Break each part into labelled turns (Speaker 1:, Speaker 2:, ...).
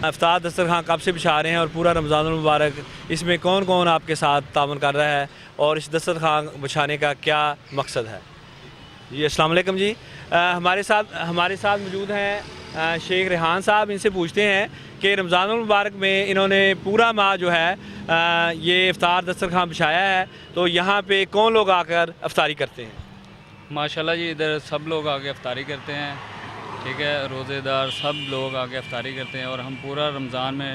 Speaker 1: افطار دسترخوان کب سے بچھا رہے ہیں اور پورا رمضان المبارک اس میں کون کون آپ کے ساتھ تعاون کر رہا ہے اور اس دسترخوان بچھانے کا کیا مقصد ہے؟ جی السلام علیکم جی، ہمارے ساتھ موجود ہیں شیخ ریحان صاحب. ان سے پوچھتے ہیں کہ رمضان المبارک میں انہوں نے پورا ماہ جو ہے یہ افطار دسترخوان بچھایا ہے، تو یہاں پہ کون لوگ آ کر افطاری کرتے ہیں؟
Speaker 2: ماشاءاللہ جی، ادھر سب لوگ آگے افطاری کرتے ہیں، ٹھیک ہے، روزے دار سب لوگ آگے افطاری کرتے ہیں اور ہم پورا رمضان میں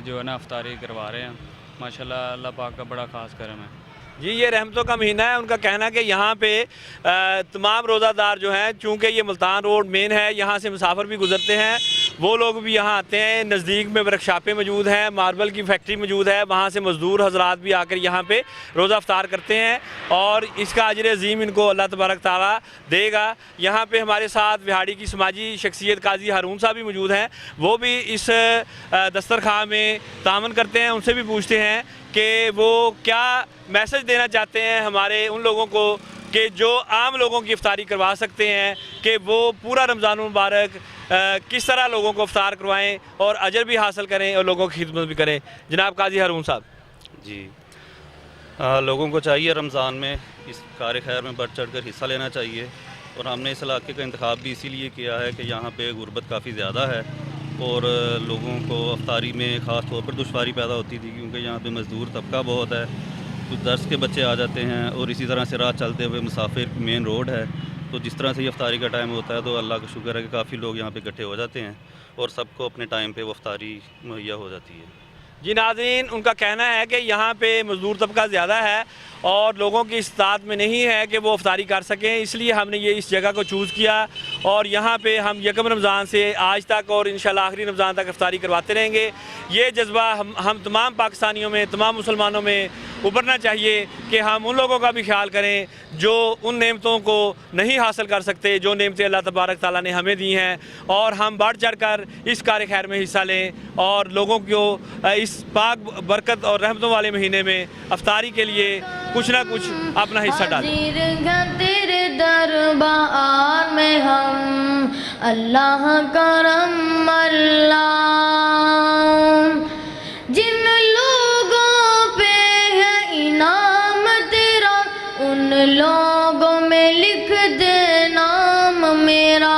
Speaker 2: جو ہے نا افطاری کروا رہے ہیں. ماشاءاللہ اللہ پاک کا بڑا خاص کرم ہے.
Speaker 1: جی یہ رحمتوں کا مہینہ ہے. ان کا کہنا کہ یہاں پہ تمام روزہ دار جو ہیں، چونکہ یہ ملتان روڈ مین ہے، یہاں سے مسافر بھی گزرتے ہیں، وہ لوگ بھی یہاں آتے ہیں. نزدیک میں ورک شاپیں موجود ہیں، ماربل کی فیکٹری موجود ہے، وہاں سے مزدور حضرات بھی آ کر یہاں پہ روزہ افطار کرتے ہیں اور اس کا اجر عظیم ان کو اللہ تبارک تعالیٰ دے گا. یہاں پہ ہمارے ساتھ وہاڑی کی سماجی شخصیت قاضی ہارون صاحب بھی موجود ہیں، وہ بھی اس دسترخوان میں تعاون کرتے ہیں. ان سے بھی پوچھتے ہیں کہ وہ کیا میسج دینا چاہتے ہیں ہمارے ان لوگوں کو کہ جو عام لوگوں کی افطاری کروا سکتے ہیں، کہ وہ پورا رمضان المبارک کس طرح لوگوں کو افطار کروائیں اور اجر بھی حاصل کریں اور لوگوں کی خدمت بھی کریں. جناب قاضی ہارون صاحب.
Speaker 3: جی لوگوں کو چاہیے رمضان میں اس کار خیر میں بڑھ چڑھ کر حصہ لینا چاہیے، اور ہم نے اس علاقے کا انتخاب بھی اسی لیے کیا ہے کہ یہاں پہ غربت کافی زیادہ ہے اور لوگوں کو افطاری میں خاص طور پر دشواری پیدا ہوتی تھی، کیونکہ یہاں پہ مزدور طبقہ بہت ہے، کچھ درس کے بچے آ جاتے ہیں اور اسی طرح سے راہ چلتے ہوئے مسافر مین روڈ ہے. تو جس طرح سے یہ افطاری کا ٹائم ہوتا ہے تو اللہ کا شکر ہے کہ کافی لوگ یہاں پہ اکٹھے ہو جاتے ہیں اور سب کو اپنے ٹائم پہ وہ افطاری مہیا ہو جاتی ہے.
Speaker 1: جی ناظرین، ان کا کہنا ہے کہ یہاں پہ مزدور طبقہ زیادہ ہے اور لوگوں کی استطاعت میں نہیں ہے کہ وہ افطاری کر سکیں، اس لیے ہم نے یہ اس جگہ کو چوز کیا اور یہاں پہ ہم یکم رمضان سے آج تک اور انشاءاللہ آخری رمضان تک افطاری کرواتے رہیں گے. یہ جذبہ ہم تمام پاکستانیوں میں، تمام مسلمانوں میں ابھرنا چاہیے کہ ہم ان لوگوں کا بھی خیال کریں جو ان نعمتوں کو نہیں حاصل کر سکتے جو نعمتیں اللہ تبارک تعالیٰ نے ہمیں دی ہیں، اور ہم بڑھ چڑھ کر اس کار خیر میں حصہ لیں اور لوگوں کو اس پاک برکت اور رحمتوں والے مہینے میں افطاری کے لیے کچھ نہ کچھ اپنا حصہ ڈالیں.
Speaker 4: تیرے دربار میں ہم اللہ کرم اللہ، جن لوگوں پہ ہے انعام تیرا ان لوگوں میں لکھ دے نام میرا.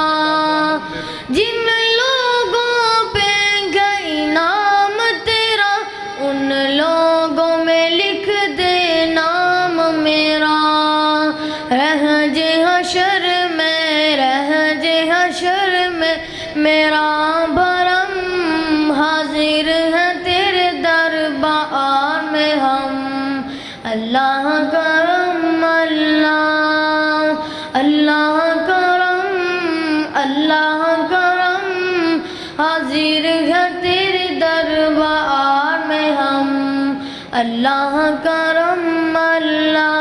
Speaker 4: جن لوگوں پہ ہے انعام تیرا ان لوگوں میں لکھ دے نام میرا. رہج حشر میں میرا بھرم حاضر ہے تیرے دربار میں ہم اللہ کرم اللہ، اللہ کرم، اللہ کرم، حاضر ہے تیرے دربار میں ہم اللہ کرم اللہ.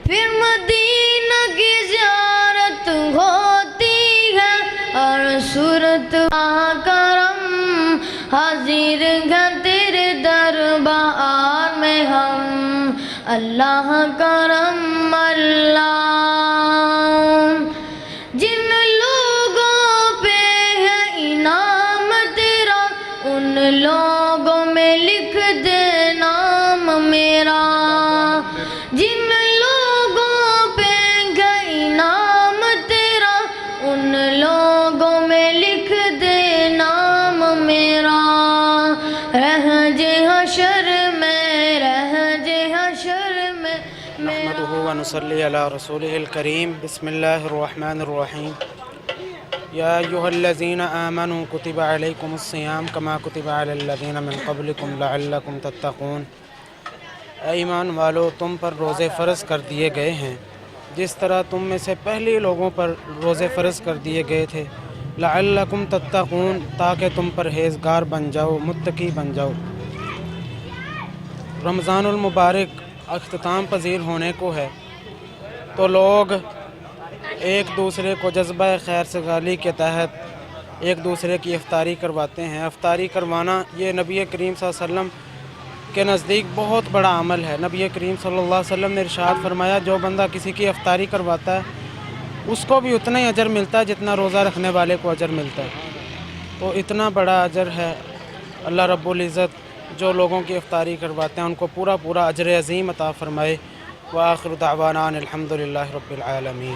Speaker 4: پھر مدینہ کی زیارت ہوتی ہے اور صورت کرم، حاضر ہے تیرے دربار میں ہم اللہ کرم اللہ. جن لوگوں پہ ہے انعام تیرا ان لوگوں میں لکھ دے نام میرا. جن لوگوں پہ ہے انعام تیرا ان لوگوں میں لکھ دے نام میرا. رہج حشر میں
Speaker 5: نحمدہ و نصلی علی رسولہ الکریم. بسم اللہ الرحمن الرحیم. یا ایہا الذین آمنوا کتب علیکم الصیام کما کتب علی الذین من قبلکم لعلکم تتقون. اے ایمان والو، تم پر روزے فرض کر دیے گئے ہیں جس طرح تم میں سے پہلے لوگوں پر روزے فرض کر دیے گئے تھے، لعلکم تتقون، تاکہ تم پرہیزگار بن جاؤ، متقی بن جاؤ. رمضان المبارک اختتام پذیر ہونے کو ہے تو لوگ ایک دوسرے کو جذبہ خیر سگالی کے تحت ایک دوسرے کی افطاری کرواتے ہیں. افطاری کروانا یہ نبی کریم صلی اللہ علیہ وسلم کے نزدیک بہت بڑا عمل ہے. نبی کریم صلی اللہ علیہ وسلم نے ارشاد فرمایا، جو بندہ کسی کی افطاری کرواتا ہے اس کو بھی اتنا ہی اجر ملتا ہے جتنا روزہ رکھنے والے کو اجر ملتا ہے. وہ اتنا بڑا اجر ہے. اللہ رب العزت جو لوگوں کی افطاری کرواتے ہیں ان کو پورا پورا اجر عظیم عطا فرمائے. وآخر دعوانا الحمد للہ رب العالمین.